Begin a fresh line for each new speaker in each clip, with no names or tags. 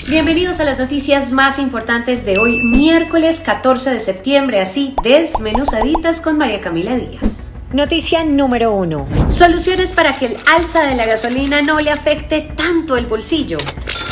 Bienvenidos a las noticias más importantes de hoy, miércoles 14 de septiembre, así desmenuzaditas con María Camila Díaz.
Noticia número 1.
Soluciones para que el alza de la gasolina no le afecte tanto el bolsillo.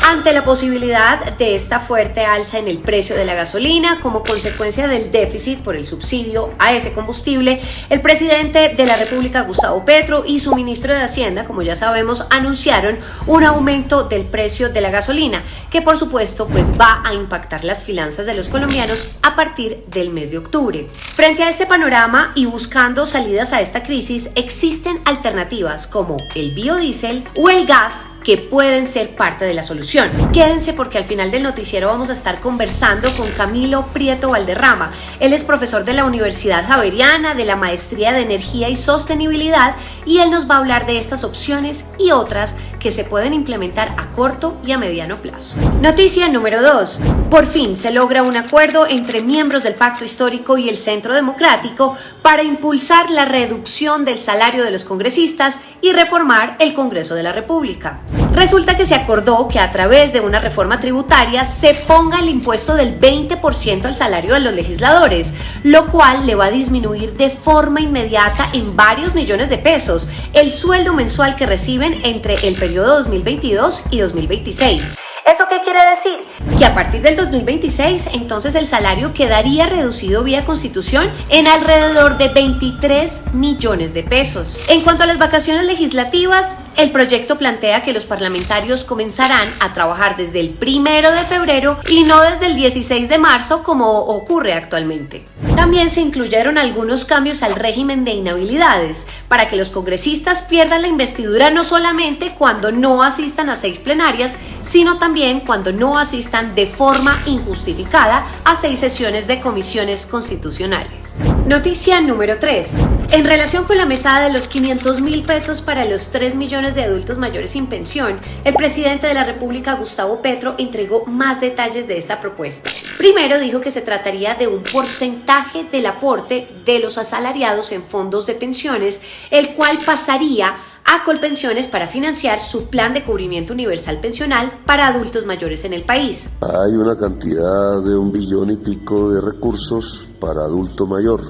Ante la posibilidad de esta fuerte alza en el precio de la gasolina como consecuencia del déficit por el subsidio a ese combustible, el presidente de la República, Gustavo Petro, y su ministro de Hacienda, como ya sabemos, anunciaron un aumento del precio de la gasolina, que por supuesto va a impactar las finanzas de los colombianos a partir del mes de octubre. Frente a este panorama y buscando salidas a esta crisis, existen alternativas como el biodiesel o el gas, que pueden ser parte de la solución. Quédense porque al final del noticiero vamos a estar conversando con Camilo Prieto Valderrama. Él es profesor de la Universidad Javeriana, de la Maestría de Energía y Sostenibilidad, y él nos va a hablar de estas opciones y otras que se pueden implementar a corto y a mediano plazo. Noticia número 2. Por fin se logra un acuerdo entre miembros del Pacto Histórico y el Centro Democrático para impulsar la reducción del salario de los congresistas y reformar el Congreso de la República. Resulta que se acordó que a través de una reforma tributaria se ponga el impuesto del 20% al salario de los legisladores, lo cual le va a disminuir de forma inmediata en varios millones de pesos el sueldo mensual que reciben entre el periodo 2022 y 2026. ¿Eso qué quiere decir? Que a partir del 2026, entonces el salario quedaría reducido vía constitución en alrededor de 23 millones de pesos. En cuanto a las vacaciones legislativas, el proyecto plantea que los parlamentarios comenzarán a trabajar desde el 1 de febrero y no desde el 16 de marzo como ocurre actualmente. También se incluyeron algunos cambios al régimen de inhabilidades para que los congresistas pierdan la investidura no solamente cuando no asistan a 6 plenarias, sino también cuando no asistan de forma injustificada a 6 sesiones de comisiones constitucionales. Noticia número 3. En relación con la mesada de los 500,000 pesos para los 3 millones de adultos mayores sin pensión, el presidente de la República, Gustavo Petro, entregó más detalles de esta propuesta. Primero dijo que se trataría de un porcentaje del aporte de los asalariados en fondos de pensiones, el cual pasaría a Colpensiones para financiar su plan de cubrimiento universal pensional para adultos mayores en el país.
Hay una cantidad de 1 billón y pico de recursos para adulto mayor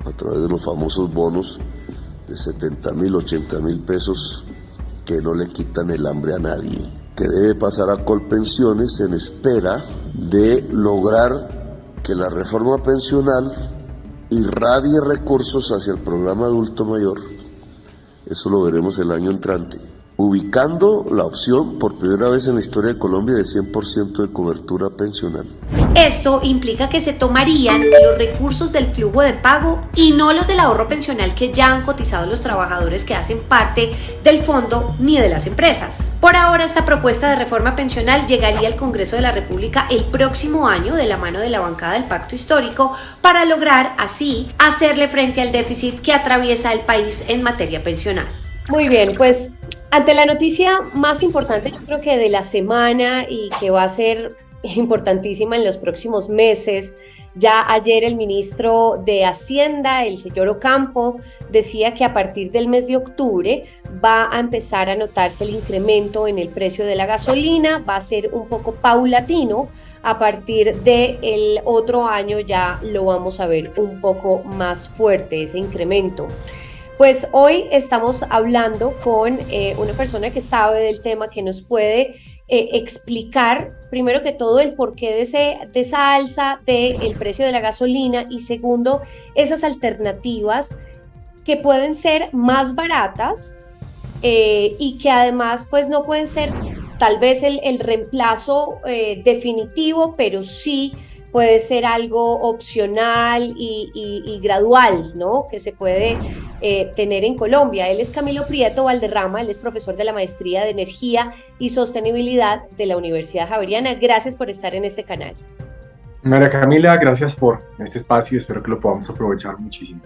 a través de los famosos bonos de 70,000, 80,000 pesos que no le quitan el hambre a nadie, que debe pasar a Colpensiones en espera de lograr que la reforma pensional irradie recursos hacia el programa adulto mayor. Eso lo veremos el año entrante, ubicando la opción por primera vez en la historia de Colombia de 100% de cobertura pensional.
Esto implica que se tomarían los recursos del flujo de pago y no los del ahorro pensional que ya han cotizado los trabajadores que hacen parte del fondo ni de las empresas. Por ahora, esta propuesta de reforma pensional llegaría al Congreso de la República el próximo año de la mano de la bancada del Pacto Histórico para lograr así hacerle frente al déficit que atraviesa el país en materia pensional.
Muy bien, pues ante la noticia más importante, yo creo que de la semana y que va a ser importantísima en los próximos meses, ya ayer el ministro de Hacienda, el señor Ocampo, decía que a partir del mes de octubre va a empezar a notarse el incremento en el precio de la gasolina, va a ser un poco paulatino. A partir del otro año ya lo vamos a ver un poco más fuerte ese incremento. Pues hoy estamos hablando con una persona que sabe del tema, que nos puede explicar primero que todo el porqué de esa alza del precio de la gasolina y segundo, esas alternativas que pueden ser más baratas y que además pues no pueden ser tal vez el reemplazo definitivo, pero sí puede ser algo opcional y gradual, ¿no? Que se puede tener en Colombia. Él es Camilo Prieto Valderrama, él es profesor de la Maestría de Energía y Sostenibilidad de la Universidad Javeriana. Gracias por estar en este canal.
María Camila, gracias por este espacio y espero que lo podamos aprovechar muchísimo.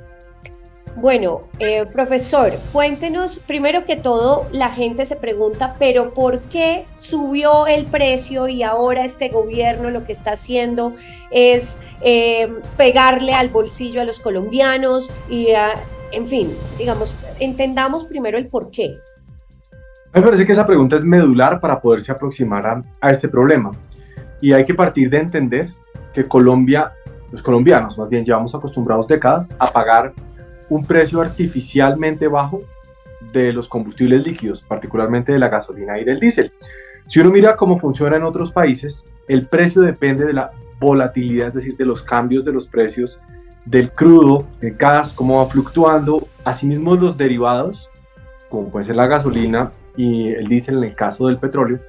Bueno, profesor, cuéntenos, primero que todo, la gente se pregunta, pero ¿por qué subió el precio y ahora este gobierno lo que está haciendo es pegarle al bolsillo a los colombianos? Y, en fin, digamos, entendamos primero el por qué.
Me parece que esa pregunta es medular para poderse aproximar a este problema. Y hay que partir de entender que Colombia, los colombianos más bien, llevamos acostumbrados décadas a pagar un precio artificialmente bajo de los combustibles líquidos, particularmente de la gasolina y del diésel. Si uno mira cómo funciona en otros países, el precio depende de la volatilidad, es decir, de los cambios de los precios del crudo, del gas, cómo va fluctuando. Asimismo, los derivados, como puede ser la gasolina y el diésel en el caso del petróleo,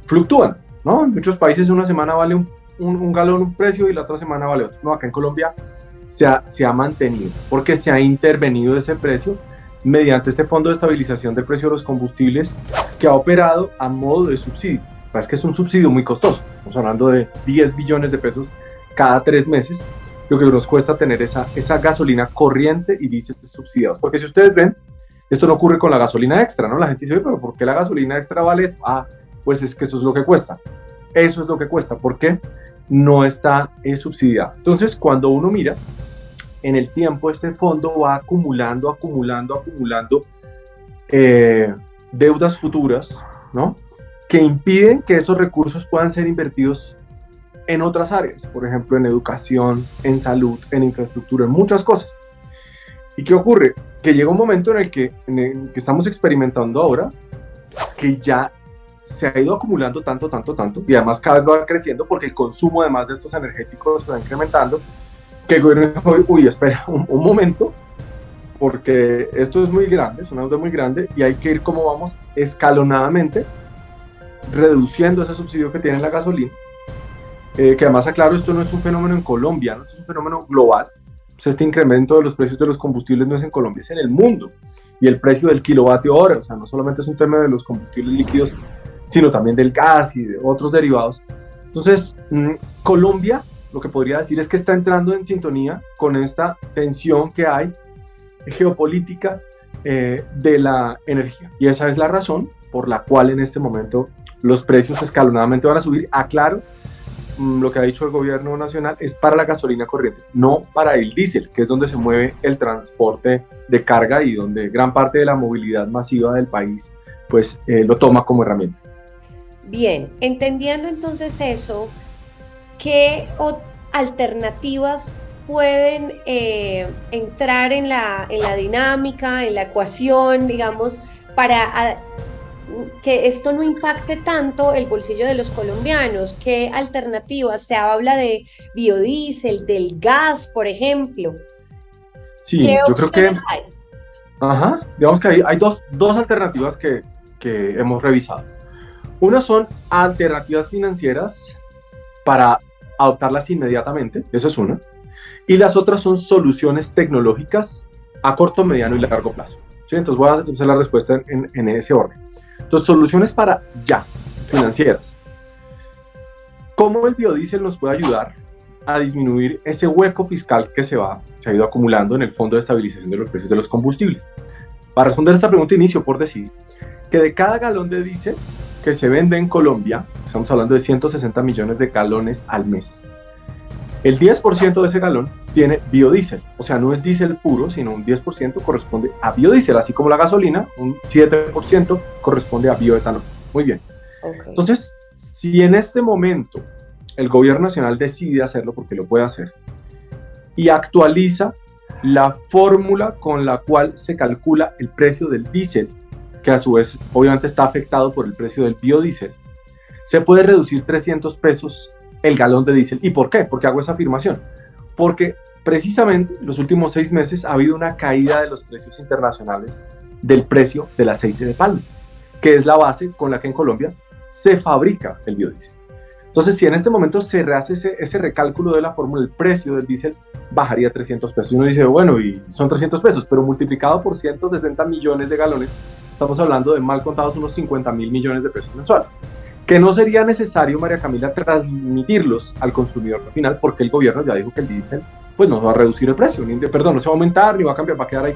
fluctúan, ¿no? En muchos países una semana vale un galón un precio y la otra semana vale otro. No, acá en Colombia se ha mantenido porque se ha intervenido ese precio mediante este Fondo de Estabilización del Precio de los Combustibles que ha operado a modo de subsidio. Es que es un subsidio muy costoso, estamos hablando de 10 billones de pesos cada 3 meses, lo que nos cuesta tener esa gasolina corriente y diésel subsidiados. Porque si ustedes ven, esto no ocurre con la gasolina extra, ¿no? La gente dice, pero ¿por qué la gasolina extra vale eso? Ah, pues es que eso es lo que cuesta. Eso es lo que cuesta, porque no está subsidiado. Entonces, cuando uno mira, en el tiempo este fondo va acumulando deudas futuras, ¿no? Que impiden que esos recursos puedan ser invertidos en otras áreas, por ejemplo, en educación, en salud, en infraestructura, en muchas cosas. ¿Y qué ocurre? Que llega un momento en el que estamos experimentando ahora, que ya se ha ido acumulando tanto, y además cada vez va creciendo porque el consumo además de estos energéticos se va incrementando, que el gobierno dijo, uy, espera un momento, porque esto es muy grande, es una deuda muy grande, y hay que ir como vamos escalonadamente, reduciendo ese subsidio que tiene la gasolina, que además aclaro, esto no es un fenómeno en Colombia, ¿no? Esto es un fenómeno global. O sea, este incremento de los precios de los combustibles no es en Colombia, es en el mundo, y el precio del kilovatio hora, o sea, no solamente es un tema de los combustibles líquidos, sino también del gas y de otros derivados. Entonces, Colombia, lo que podría decir es que está entrando en sintonía con esta tensión que hay geopolítica de la energía, y esa es la razón por la cual en este momento los precios escalonadamente van a subir. Aclaro, lo que ha dicho el gobierno nacional es para la gasolina corriente, no para el diésel, que es donde se mueve el transporte de carga y donde gran parte de la movilidad masiva del país pues lo toma como herramienta.
Bien, entendiendo entonces eso, ¿qué alternativas pueden entrar en la dinámica, en la ecuación, digamos, para que esto no impacte tanto el bolsillo de los colombianos? ¿Qué alternativas? Se habla de biodiesel, del gas, por ejemplo.
Sí, yo creo que hay? Ajá, digamos que hay dos alternativas que hemos revisado. Una son alternativas financieras para adoptarlas inmediatamente, esa es una, y las otras son soluciones tecnológicas a corto, mediano y largo plazo. ¿Sí? Entonces voy a hacer la respuesta en ese orden. Entonces, soluciones para ya, financieras. ¿Cómo el biodiesel nos puede ayudar a disminuir ese hueco fiscal que se ha ido acumulando en el Fondo de Estabilización de los Precios de los Combustibles? Para responder esta pregunta, inicio por decir que de cada galón de diésel que se vende en Colombia, estamos hablando de 160 millones de galones al mes, el 10% de ese galón tiene biodiesel, o sea, no es diésel puro, sino un 10% corresponde a biodiesel, así como la gasolina, un 7% corresponde a bioetanol. Muy bien. Okay. Entonces, si en este momento el gobierno nacional decide hacerlo, porque lo puede hacer, y actualiza la fórmula con la cual se calcula el precio del diésel, que a su vez obviamente está afectado por el precio del biodiesel, se puede reducir 300 pesos el galón de diésel. ¿Y por qué? Porque hago esa afirmación. Porque precisamente en los últimos 6 meses ha habido una caída de los precios internacionales del precio del aceite de palma, que es la base con la que en Colombia se fabrica el biodiesel. Entonces, si en este momento se rehace ese recálculo de la fórmula, el precio del diésel bajaría 300 pesos. Y uno dice, bueno, y son 300 pesos, pero multiplicado por 160 millones de galones, estamos hablando de mal contados unos 50.000 millones de pesos mensuales, que no sería necesario, María Camila, transmitirlos al consumidor final, porque el gobierno ya dijo que el diésel pues no va a reducir el precio, no se va a aumentar ni va a cambiar, va a quedar ahí.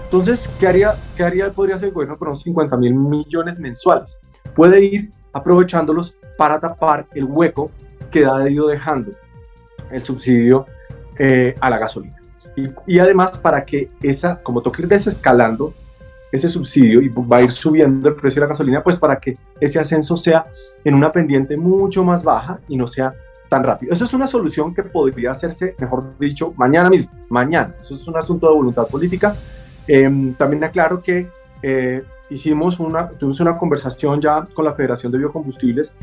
Entonces, podría hacer el gobierno con unos 50.000 millones mensuales? Puede ir aprovechándolos para tapar el hueco que ha ido dejando el subsidio a la gasolina. Y además para que como toque ir desescalando ese subsidio y va a ir subiendo el precio de la gasolina, pues para que ese ascenso sea en una pendiente mucho más baja y no sea tan rápido. Eso es una solución que podría hacerse, mejor dicho, mañana mismo, mañana. Eso es un asunto de voluntad política. También aclaro que tuvimos una conversación ya con la Federación de Biocombustibles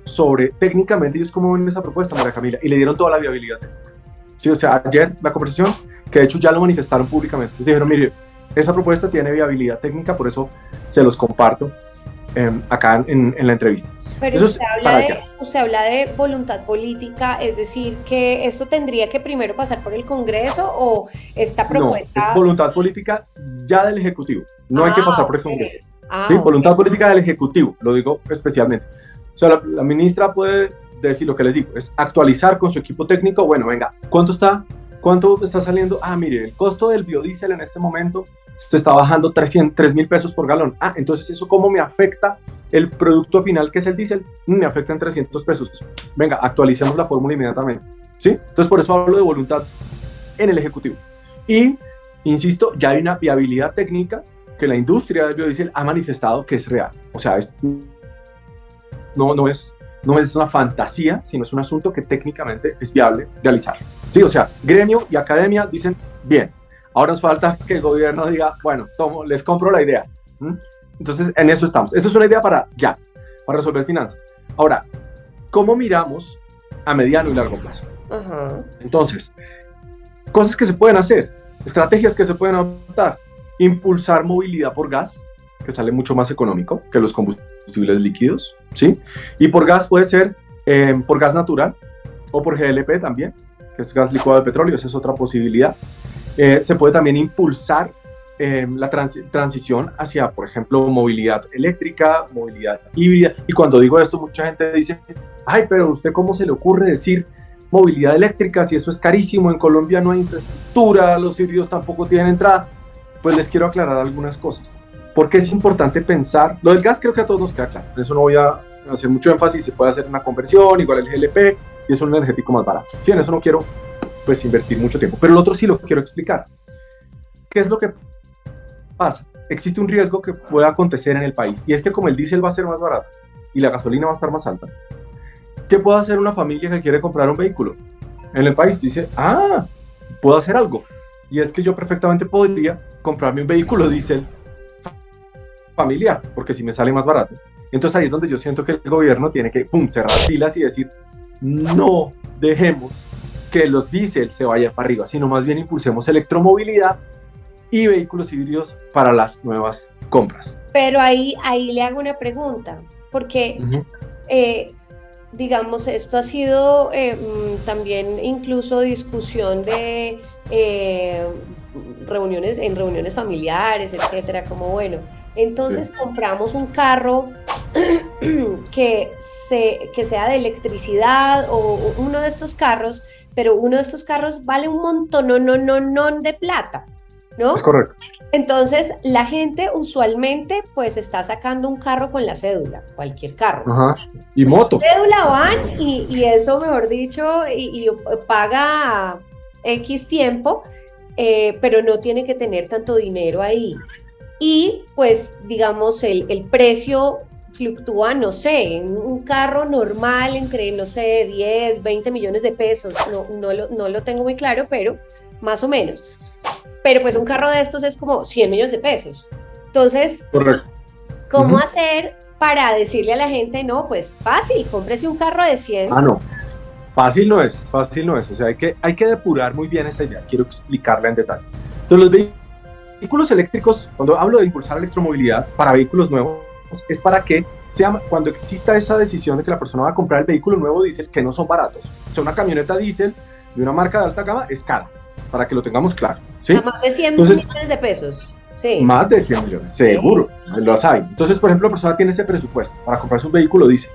sobre técnicamente ellos cómo ven esa propuesta, María Camila, y le dieron toda la viabilidad técnica. Sí, o sea, ayer la conversación, que de hecho ya lo manifestaron públicamente, les dijeron, mire, esa propuesta tiene viabilidad técnica, por eso se los comparto acá en la entrevista.
Pero usted habla de voluntad política, es decir, que esto tendría que primero pasar por el Congreso o esta propuesta...
No, es voluntad política ya del Ejecutivo, no hay que pasar por el Congreso. ¿Sí?
Okay.
Voluntad política del Ejecutivo, lo digo especialmente. O sea, la ministra puede decir lo que les digo, es actualizar con su equipo técnico, bueno, venga, ¿cuánto está saliendo? Ah, mire, el costo del biodiesel en este momento se está bajando 3.000 pesos por galón. Ah, entonces eso cómo me afecta el producto final que es el diésel, me afecta en 300 pesos. Venga, actualicemos la fórmula inmediatamente. ¿Sí? Entonces por eso hablo de voluntad en el Ejecutivo. Y, insisto, ya hay una viabilidad técnica que la industria del biodiesel ha manifestado que es real. O sea, no es una fantasía, sino es un asunto que técnicamente es viable realizar. Sí, o sea, gremio y academia dicen, bien, ahora nos falta que el gobierno diga, bueno, les compro la idea. Entonces, en eso estamos. Eso es una idea para resolver finanzas. Ahora, ¿cómo miramos a mediano y largo plazo?
Uh-huh.
Entonces, cosas que se pueden hacer, estrategias que se pueden adoptar, impulsar movilidad por gas, que sale mucho más económico que los combustibles líquidos, ¿sí? Y por gas puede ser por gas natural o por GLP también, que es gas licuado de petróleo, esa es otra posibilidad. Se puede también impulsar la transición hacia, por ejemplo, movilidad eléctrica, movilidad híbrida. Y cuando digo esto, mucha gente dice, ay, pero ¿usted cómo se le ocurre decir movilidad eléctrica si eso es carísimo? En Colombia no hay infraestructura, los híbridos tampoco tienen entrada. Pues les quiero aclarar algunas cosas. Porque es importante pensar, lo del gas creo que a todos nos queda claro, en eso no voy a hacer mucho énfasis, se puede hacer una conversión, igual el GLP, y es un energético más barato. Sí, en eso no quiero pues invertir mucho tiempo, pero el otro sí lo quiero explicar. ¿Qué es lo que pasa? Existe un riesgo que puede acontecer en el país, y es que como el diésel va a ser más barato y la gasolina va a estar más alta, ¿qué puede hacer una familia que quiere comprar un vehículo? En el país dice, puedo hacer algo, y es que yo perfectamente podría comprarme un vehículo diésel familiar, porque si me sale más barato. Entonces ahí es donde yo siento que el gobierno tiene que cerrar filas y decir, no dejemos que los diésel se vayan para arriba, sino más bien impulsemos electromovilidad y vehículos híbridos para las nuevas compras.
Pero ahí le hago una pregunta, porque digamos, esto ha sido también incluso discusión de reuniones familiares, etcétera, como bueno, entonces compramos un carro que sea de electricidad o uno de estos carros, pero uno de estos carros vale un montón de plata, ¿no?
Es correcto.
Entonces la gente usualmente pues está sacando un carro con la cédula, cualquier carro.
Ajá. Y motos.
Cédula van y eso, mejor dicho, y paga X tiempo, pero no tiene que tener tanto dinero ahí. Y pues digamos el precio fluctúa, no sé, en un carro normal entre, no sé, 10, 20 millones de pesos, no lo tengo muy claro, pero más o menos. Pero pues un carro de estos es como 100 millones de pesos. Entonces,
correcto.
¿Cómo hacer para decirle a la gente, no, pues fácil, cómprese un carro de 100?
No, fácil no es, o sea, hay que depurar muy bien esa idea, quiero explicarla en detalle. Entonces, los vehículos eléctricos, cuando hablo de impulsar electromovilidad para vehículos nuevos, es para que cuando exista esa decisión de que la persona va a comprar el vehículo nuevo diésel, que no son baratos. O sea, una camioneta diésel de una marca de alta gama es cara, para que lo tengamos claro, ¿sí?
A más de 100 millones de pesos. Sí.
Más de 100 millones, seguro, los hay. Entonces, por ejemplo, la persona tiene ese presupuesto para comprarse un vehículo diésel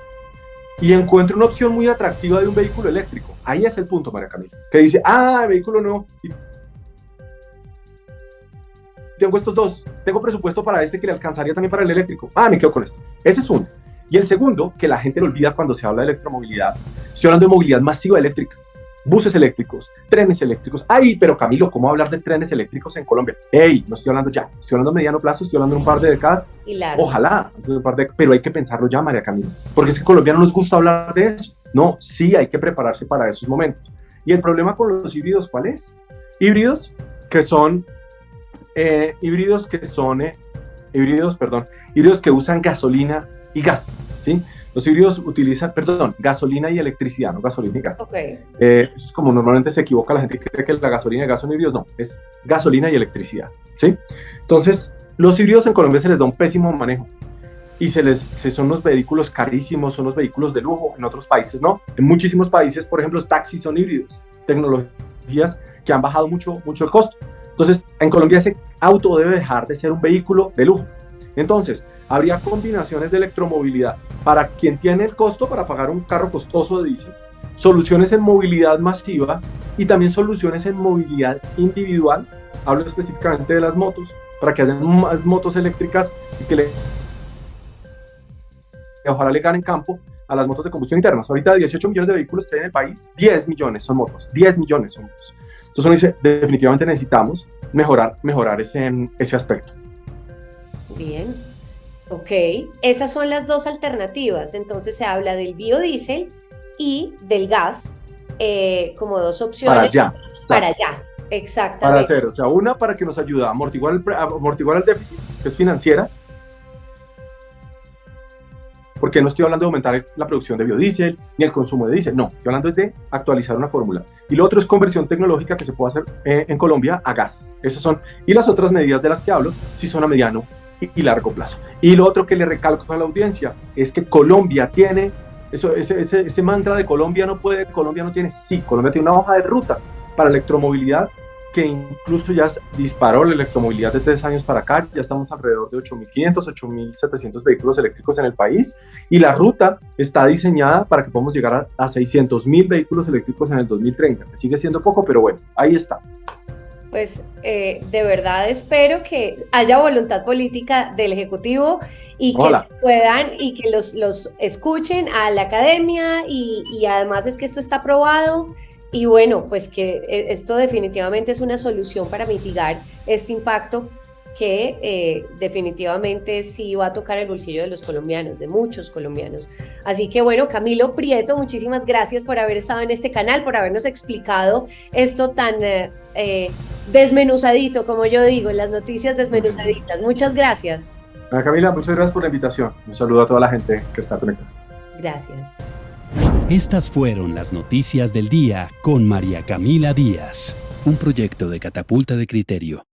y encuentra una opción muy atractiva de un vehículo eléctrico. Ahí es el punto, María Camila, que dice, vehículo nuevo, y tengo estos dos, tengo presupuesto para este que le alcanzaría también para el eléctrico. Me quedo con este. Ese es uno. Y el segundo, que la gente lo olvida cuando se habla de electromovilidad, estoy hablando de movilidad masiva eléctrica. buses eléctricos, trenes eléctricos. Ay, pero Camilo, ¿cómo hablar de trenes eléctricos en Colombia? Ey, no estoy hablando ya, estoy hablando a mediano plazo, estoy hablando en un par de décadas. Ojalá, pero hay que pensarlo ya, María Camilo, porque es que a Colombia no nos gusta hablar de eso. No, sí hay que prepararse para esos momentos. Y el problema con los híbridos, ¿cuál es? Híbridos que usan gasolina y gas, ¿sí? Los híbridos utilizan, gasolina y electricidad, no gasolina y gas.
Okay.
Es como normalmente se equivoca la gente que cree que la gasolina y el gas son híbridos, no, es gasolina y electricidad, ¿sí? Entonces, los híbridos en Colombia se les da un pésimo manejo y son unos vehículos carísimos, son unos vehículos de lujo, en otros países no. En muchísimos países, por ejemplo, los taxis son híbridos, tecnologías que han bajado mucho el costo. Entonces, en Colombia ese auto debe dejar de ser un vehículo de lujo. Entonces, habría combinaciones de electromovilidad para quien tiene el costo para pagar un carro costoso de diésel, soluciones en movilidad masiva y también soluciones en movilidad individual. Hablo específicamente de las motos, para que haya más motos eléctricas y que ojalá le ganen campo a las motos de combustión interna. Ahorita 18 millones de vehículos que hay en el país, 10 millones son motos, 10 millones son motos. Entonces uno dice, definitivamente necesitamos mejorar ese aspecto.
Bien, ok. Esas son las dos alternativas. Entonces se habla del biodiesel y del gas como dos opciones. Para allá, exactamente.
Para hacer, o sea, una para que nos ayude a amortiguar el déficit, que es financiera, porque no estoy hablando de aumentar la producción de biodiesel ni el consumo de diésel, no, estoy hablando es de actualizar una fórmula. Y lo otro es conversión tecnológica que se puede hacer en Colombia a gas. Esas son, y las otras medidas de las que hablo, sí son a mediano y largo plazo. Y lo otro que le recalco a la audiencia es que Colombia tiene, ese mantra de Colombia no tiene, sí, Colombia tiene una hoja de ruta para electromovilidad que incluso ya disparó la electromovilidad de 3 años para acá, ya estamos alrededor de 8.500, 8.700 vehículos eléctricos en el país, y la ruta está diseñada para que podamos llegar a 600.000 vehículos eléctricos en el 2030, que sigue siendo poco, pero bueno, ahí está.
Pues de verdad espero que haya voluntad política del Ejecutivo y que se puedan y que los escuchen a la academia y además es que esto está aprobado y bueno, pues que esto definitivamente es una solución para mitigar este impacto que definitivamente sí va a tocar el bolsillo de los colombianos, de muchos colombianos. Así que bueno, Camilo Prieto, muchísimas gracias por haber estado en este canal, por habernos explicado esto tan desmenuzadito, como yo digo, las noticias desmenuzaditas. Muchas gracias.
Camila, muchas gracias por la invitación. Un saludo a toda la gente que está conectada.
Gracias.
Estas fueron las noticias del día con María Camila Díaz, un proyecto de Catapulta de Criterio.